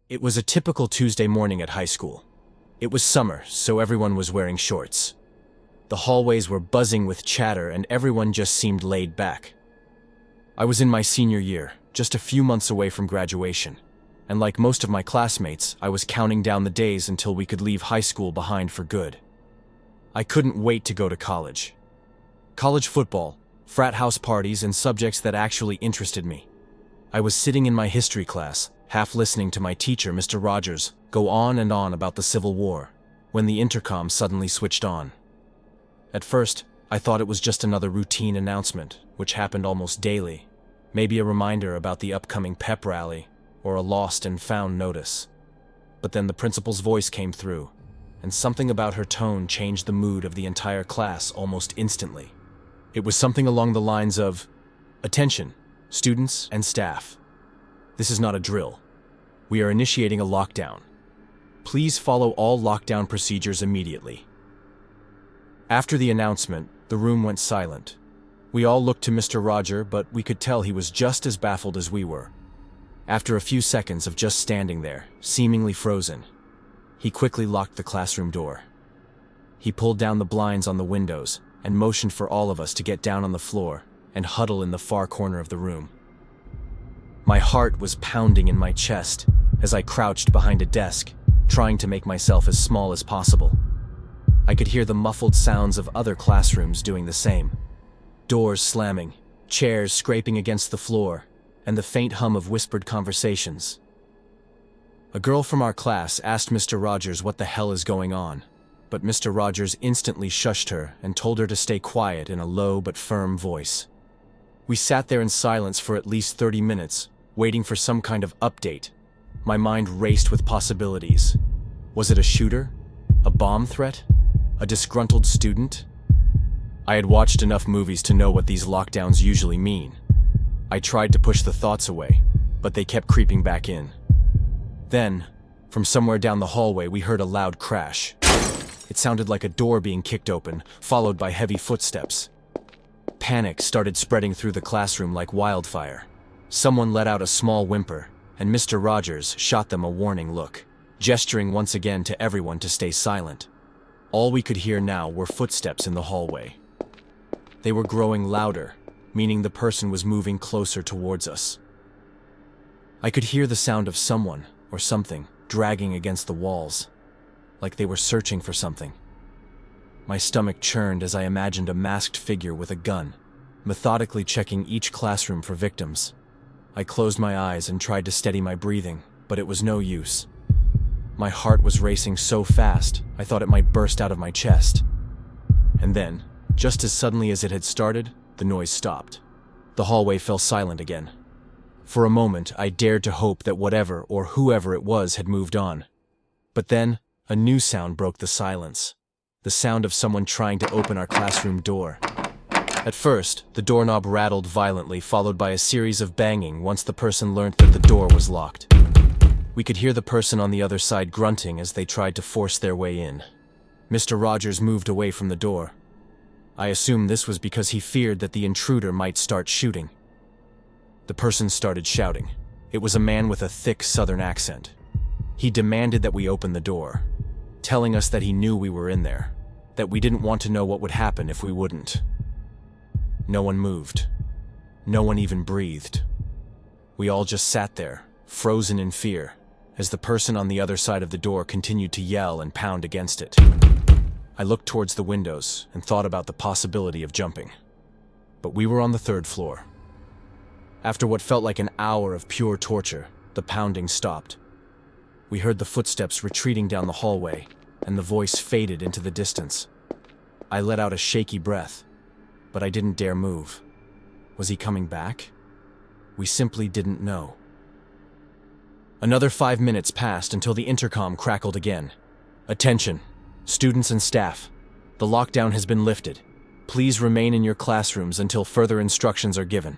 It was a typical Tuesday morning at high school. It was summer, so everyone was wearing shorts. The hallways were buzzing with chatter and everyone just seemed laid back. I was in my senior year, just a few months away from graduation, and like most of my classmates, I was counting down the days until we could leave high school behind for good. I couldn't wait to go to college. College football, frat house parties, and subjects that actually interested me. I was sitting in my history class, half listening to my teacher, Mr. Rogers, go on and on about the Civil War, when the intercom suddenly switched on. At first, I thought it was just another routine announcement, which happened almost daily, maybe a reminder about the upcoming pep rally, or a lost and found notice. But then the principal's voice came through, and something about her tone changed the mood of the entire class almost instantly. It was something along the lines of, "Attention, students and staff. This is not a drill. We are initiating a lockdown. Please follow all lockdown procedures immediately." After the announcement, the room went silent. We all looked to Mr. Roger, but we could tell he was just as baffled as we were. After a few seconds of just standing there, seemingly frozen, he quickly locked the classroom door. He pulled down the blinds on the windows and motioned for all of us to get down on the floor and huddle in the far corner of the room. My heart was pounding in my chest as I crouched behind a desk, trying to make myself as small as possible. I could hear the muffled sounds of other classrooms doing the same. Doors slamming, chairs scraping against the floor, and the faint hum of whispered conversations. A girl from our class asked Mr. Rogers what the hell is going on, but Mr. Rogers instantly shushed her and told her to stay quiet in a low but firm voice. We sat there in silence for at least 30 minutes, waiting for some kind of update. My mind raced with possibilities. Was it a shooter? A bomb threat? A disgruntled student? I had watched enough movies to know what these lockdowns usually mean. I tried to push the thoughts away, but they kept creeping back in. Then, from somewhere down the hallway, we heard a loud crash. It sounded like a door being kicked open, followed by heavy footsteps. Panic started spreading through the classroom like wildfire. Someone let out a small whimper, and Mr. Rogers shot them a warning look, gesturing once again to everyone to stay silent. All we could hear now were footsteps in the hallway. They were growing louder, meaning the person was moving closer towards us. I could hear the sound of someone, or something, dragging against the walls, like they were searching for something. My stomach churned as I imagined a masked figure with a gun, methodically checking each classroom for victims. I closed my eyes and tried to steady my breathing, but it was no use. My heart was racing so fast, I thought it might burst out of my chest. And then, just as suddenly as it had started, the noise stopped. The hallway fell silent again. For a moment, I dared to hope that whatever or whoever it was had moved on. But then, a new sound broke the silence. The sound of someone trying to open our classroom door. At first, the doorknob rattled violently, followed by a series of banging once the person learned that the door was locked. We could hear the person on the other side grunting as they tried to force their way in. Mr. Rogers moved away from the door. I assumed this was because he feared that the intruder might start shooting. The person started shouting. It was a man with a thick southern accent. He demanded that we open the door, telling us that he knew we were in there, that we didn't want to know what would happen if we wouldn't. No one moved. No one even breathed. We all just sat there, frozen in fear, as the person on the other side of the door continued to yell and pound against it. I looked towards the windows and thought about the possibility of jumping. But we were on the 3rd floor. After what felt like an hour of pure torture, the pounding stopped. We heard the footsteps retreating down the hallway, and the voice faded into the distance. I let out a shaky breath, but I didn't dare move. Was he coming back? We simply didn't know. Another 5 minutes passed until the intercom crackled again. "Attention, students and staff. The lockdown has been lifted. Please remain in your classrooms until further instructions are given."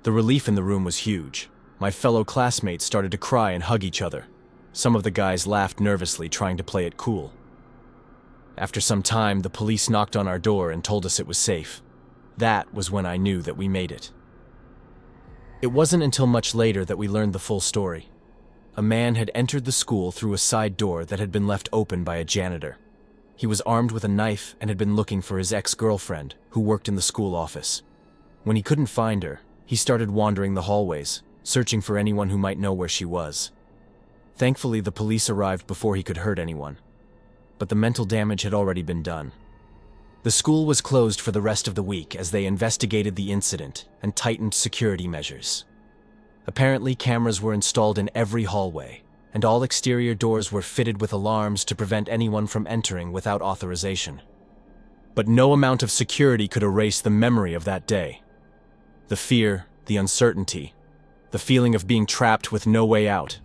The relief in the room was huge. My fellow classmates started to cry and hug each other. Some of the guys laughed nervously, trying to play it cool. After some time, the police knocked on our door and told us it was safe. That was when I knew that we made it. It wasn't until much later that we learned the full story. a man had entered the school through a side door that had been left open by a janitor. He was armed with a knife and had been looking for his ex-girlfriend, who worked in the school office. When he couldn't find her, he started wandering the hallways, searching for anyone who might know where she was. Thankfully, the police arrived before he could hurt anyone. But the mental damage had already been done. The school was closed for the rest of the week as they investigated the incident and tightened security measures. Apparently, cameras were installed in every hallway, and all exterior doors were fitted with alarms to prevent anyone from entering without authorization. But no amount of security could erase the memory of that day. The fear, the uncertainty, the feeling of being trapped with no way out.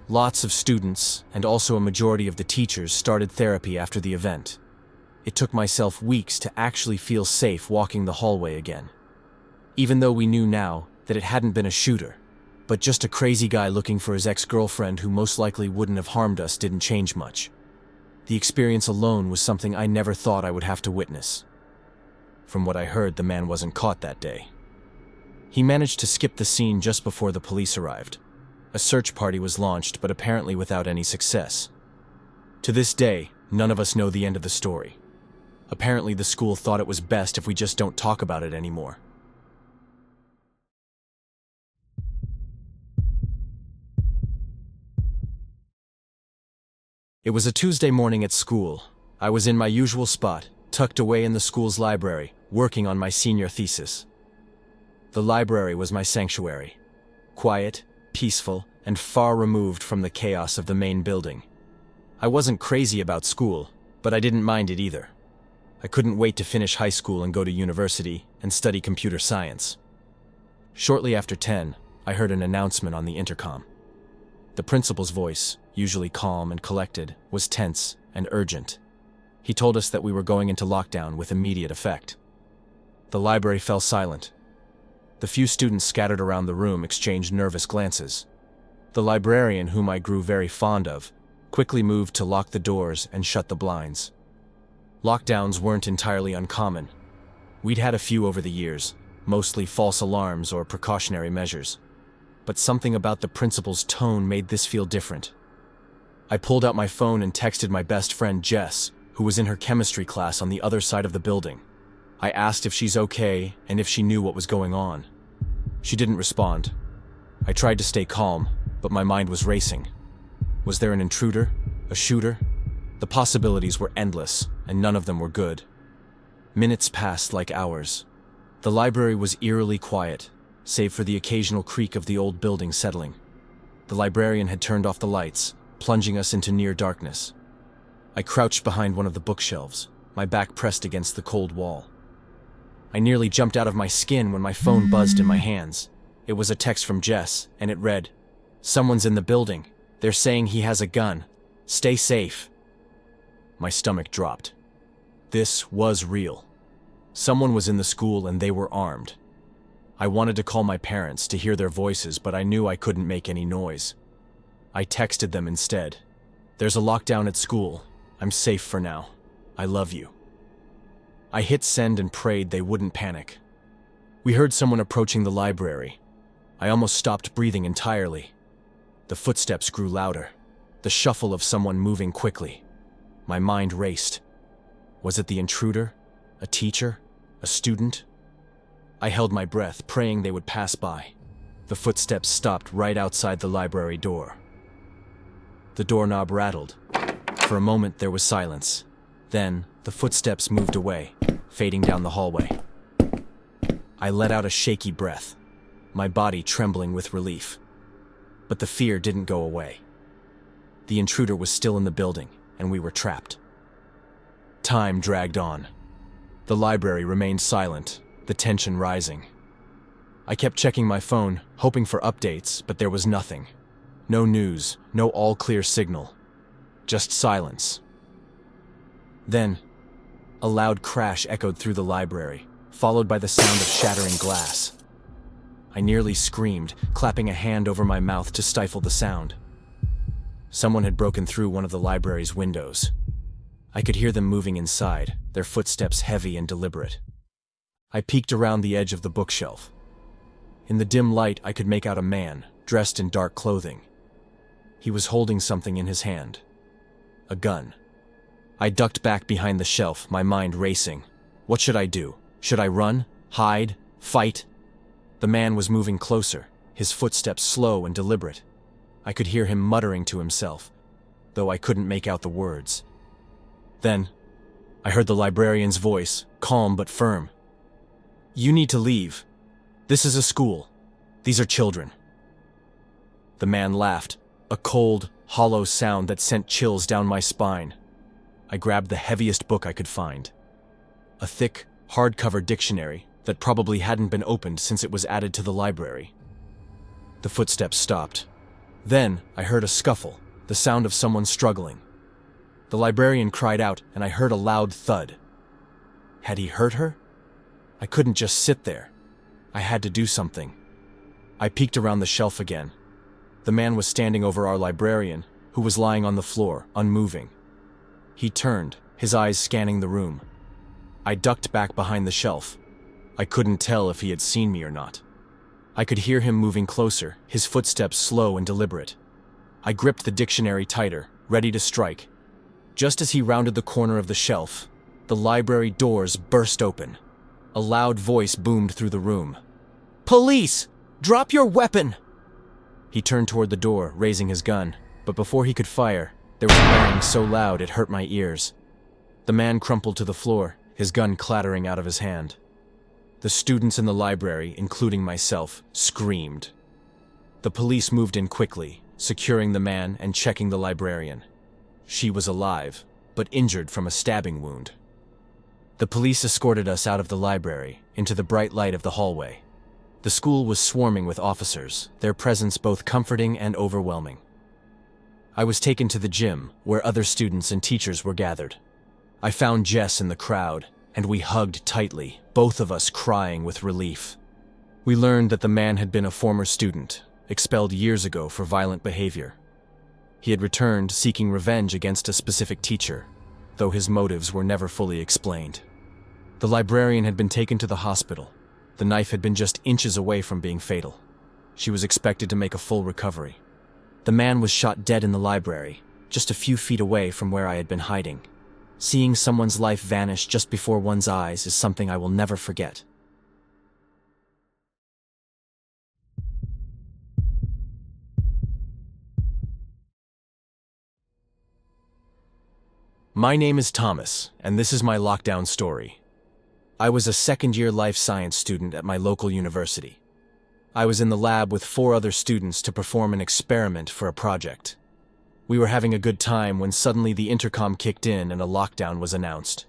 Lots of students, and also a majority of the teachers, started therapy after the event. It took myself weeks to actually feel safe walking the hallway again. Even though we knew now that it hadn't been a shooter, but just a crazy guy looking for his ex-girlfriend who most likely wouldn't have harmed us didn't change much. The experience alone was something I never thought I would have to witness. From what I heard, the man wasn't caught that day. He managed to skip the scene just before the police arrived. A search party was launched, but apparently without any success. To this day, none of us know the end of the story. Apparently the school thought it was best if we just don't talk about it anymore. It was a Tuesday morning at school. I was in my usual spot, tucked away in the school's library, working on my senior thesis. The library was my sanctuary. Quiet, peaceful, and far removed from the chaos of the main building. I wasn't crazy about school, but I didn't mind it either. I couldn't wait to finish high school and go to university and study computer science. Shortly after 10, I heard an announcement on the intercom. The principal's voice, usually calm and collected, was tense and urgent. He told us that we were going into lockdown with immediate effect. The library fell silent. The few students scattered around the room exchanged nervous glances. The librarian, whom I grew very fond of, quickly moved to lock the doors and shut the blinds. Lockdowns weren't entirely uncommon. We'd had a few over the years, mostly false alarms or precautionary measures. But something about the principal's tone made this feel different. I pulled out my phone and texted my best friend Jess, who was in her chemistry class on the other side of the building. I asked if she's okay and if she knew what was going on. She didn't respond. I tried to stay calm, but my mind was racing. Was there an intruder? A shooter? The possibilities were endless, and none of them were good. Minutes passed like hours. The library was eerily quiet, save for the occasional creak of the old building settling. The librarian had turned off the lights, plunging us into near darkness. I crouched behind one of the bookshelves, my back pressed against the cold wall. I nearly jumped out of my skin when my phone buzzed in my hands. It was a text from Jess, and it read, "Someone's in the building. They're saying he has a gun. Stay safe." My stomach dropped. This was real. Someone was in the school and they were armed. I wanted to call my parents to hear their voices, but I knew I couldn't make any noise. I texted them instead. "There's a lockdown at school. I'm safe for now. I love you." I hit send and prayed they wouldn't panic. We heard someone approaching the library. I almost stopped breathing entirely. The footsteps grew louder, the shuffle of someone moving quickly. My mind raced. Was it the intruder? A teacher? A student? I held my breath, praying they would pass by. The footsteps stopped right outside the library door. The doorknob rattled. For a moment there was silence. Then, the footsteps moved away, fading down the hallway. I let out a shaky breath, my body trembling with relief. But the fear didn't go away. The intruder was still in the building, and we were trapped. Time dragged on. The library remained silent, the tension rising. I kept checking my phone, hoping for updates, but there was nothing. No news, no all-clear signal. Just silence. Then, a loud crash echoed through the library, followed by the sound of shattering glass. I nearly screamed, clapping a hand over my mouth to stifle the sound. Someone had broken through one of the library's windows. I could hear them moving inside, their footsteps heavy and deliberate. I peeked around the edge of the bookshelf. In the dim light, I could make out a man, dressed in dark clothing. He was holding something in his hand. A gun. I ducked back behind the shelf, my mind racing. What should I do? Should I run? Hide? Fight? The man was moving closer, his footsteps slow and deliberate. I could hear him muttering to himself, though I couldn't make out the words. Then, I heard the librarian's voice, calm but firm. "You need to leave. This is a school. These are children." The man laughed, a cold, hollow sound that sent chills down my spine. I grabbed the heaviest book I could find. A thick, hardcover dictionary that probably hadn't been opened since it was added to the library. The footsteps stopped. Then I heard a scuffle, the sound of someone struggling. The librarian cried out, and I heard a loud thud. Had he hurt her? I couldn't just sit there. I had to do something. I peeked around the shelf again. The man was standing over our librarian, who was lying on the floor, unmoving. He turned, his eyes scanning the room. I ducked back behind the shelf. I couldn't tell if he had seen me or not. I could hear him moving closer, his footsteps slow and deliberate. I gripped the dictionary tighter, ready to strike. Just as he rounded the corner of the shelf, the library doors burst open. A loud voice boomed through the room. "Police! Drop your weapon!" He turned toward the door, raising his gun, but before he could fire, there was a bang so loud it hurt my ears. The man crumpled to the floor, his gun clattering out of his hand. The students in the library, including myself, screamed. The police moved in quickly, securing the man and checking the librarian. She was alive, but injured from a stabbing wound. The police escorted us out of the library, into the bright light of the hallway. The school was swarming with officers, their presence both comforting and overwhelming. I was taken to the gym, where other students and teachers were gathered. I found Jess in the crowd, and we hugged tightly, both of us crying with relief. We learned that the man had been a former student, expelled years ago for violent behavior. He had returned seeking revenge against a specific teacher, though his motives were never fully explained. The librarian had been taken to the hospital. The knife had been just inches away from being fatal. She was expected to make a full recovery. The man was shot dead in the library, just a few feet away from where I had been hiding. Seeing someone's life vanish just before one's eyes is something I will never forget. My name is Thomas, and this is my lockdown story. I was a second-year life science student at my local university. I was in the lab with 4 other students to perform an experiment for a project. We were having a good time when suddenly the intercom kicked in and a lockdown was announced.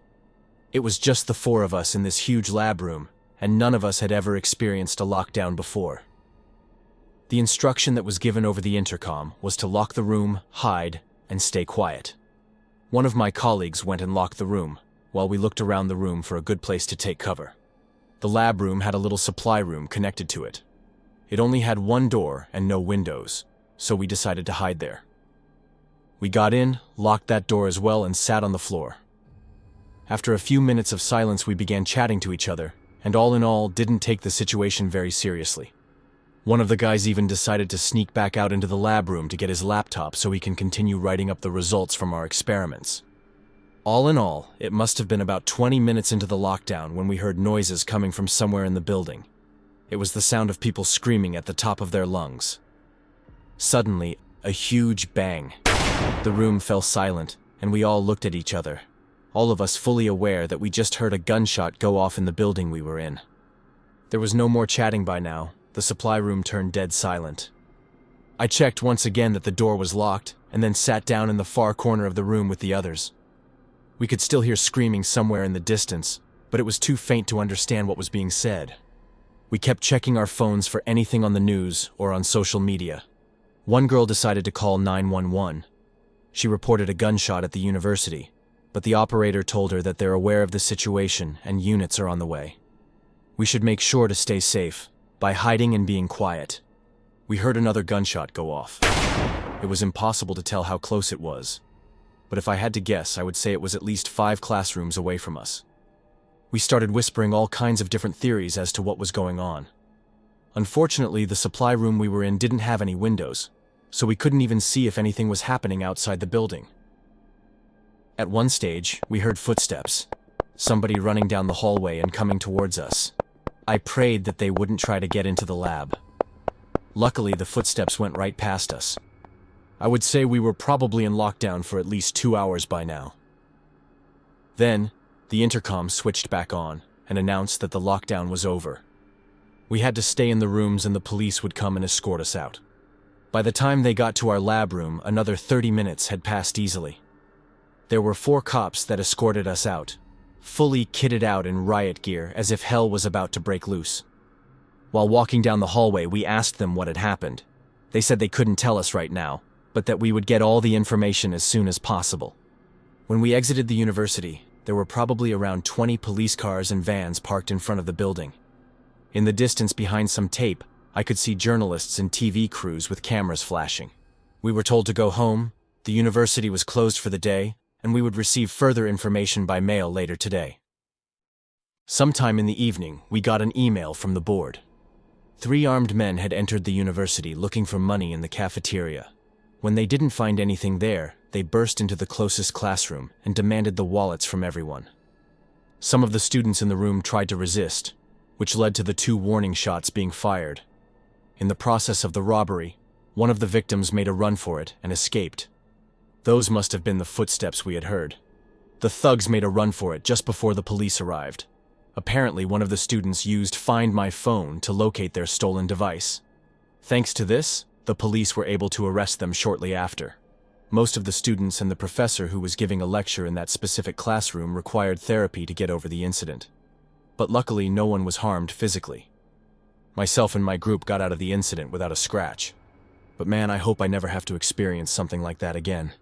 It was just the 4 of us in this huge lab room, and none of us had ever experienced a lockdown before. The instruction that was given over the intercom was to lock the room, hide, and stay quiet. One of my colleagues went and locked the room, while we looked around the room for a good place to take cover. The lab room had a little supply room connected to it. It only had 1 door and no windows, so we decided to hide there. We got in, locked that door as well, and sat on the floor. After a few minutes of silence, we began chatting to each other, and all in all, didn't take the situation very seriously. One of the guys even decided to sneak back out into the lab room to get his laptop so he can continue writing up the results from our experiments. All in all, it must have been about 20 minutes into the lockdown when we heard noises coming from somewhere in the building. It was the sound of people screaming at the top of their lungs. Suddenly, a huge bang. The room fell silent, and we all looked at each other, all of us fully aware that we just heard a gunshot go off in the building we were in. There was no more chatting by now. The supply room turned dead silent. I checked once again that the door was locked, and then sat down in the far corner of the room with the others. We could still hear screaming somewhere in the distance, but it was too faint to understand what was being said. We kept checking our phones for anything on the news or on social media. One girl decided to call 911. She reported a gunshot at the university, but the operator told her that they're aware of the situation and units are on the way. We should make sure to stay safe by hiding and being quiet. We heard another gunshot go off. It was impossible to tell how close it was, but if I had to guess, I would say it was at least 5 classrooms away from us. We started whispering all kinds of different theories as to what was going on. Unfortunately, the supply room we were in didn't have any windows, so we couldn't even see if anything was happening outside the building. At one stage, we heard footsteps, somebody running down the hallway and coming towards us. I prayed that they wouldn't try to get into the lab. Luckily, the footsteps went right past us. I would say we were probably in lockdown for at least 2 hours by now. Then, the intercom switched back on and announced that the lockdown was over. We had to stay in the rooms and the police would come and escort us out. By the time they got to our lab room, another 30 minutes had passed easily. There were 4 cops that escorted us out, fully kitted out in riot gear as if hell was about to break loose. While walking down the hallway, we asked them what had happened. They said they couldn't tell us right now, but that we would get all the information as soon as possible. When we exited the university, there were probably around 20 police cars and vans parked in front of the building. In the distance behind some tape, I could see journalists and TV crews with cameras flashing. We were told to go home, the university was closed for the day, and we would receive further information by mail later today. Sometime in the evening, we got an email from the board. 3 armed men had entered the university looking for money in the cafeteria. When they didn't find anything there, they burst into the closest classroom and demanded the wallets from everyone. Some of the students in the room tried to resist, which led to the 2 warning shots being fired. In the process of the robbery, one of the victims made a run for it and escaped. Those must have been the footsteps we had heard. The thugs made a run for it just before the police arrived. Apparently, one of the students used Find My Phone to locate their stolen device. Thanks to this, the police were able to arrest them shortly after. Most of the students and the professor who was giving a lecture in that specific classroom required therapy to get over the incident. But luckily, no one was harmed physically. Myself and my group got out of the incident without a scratch. But man, I hope I never have to experience something like that again.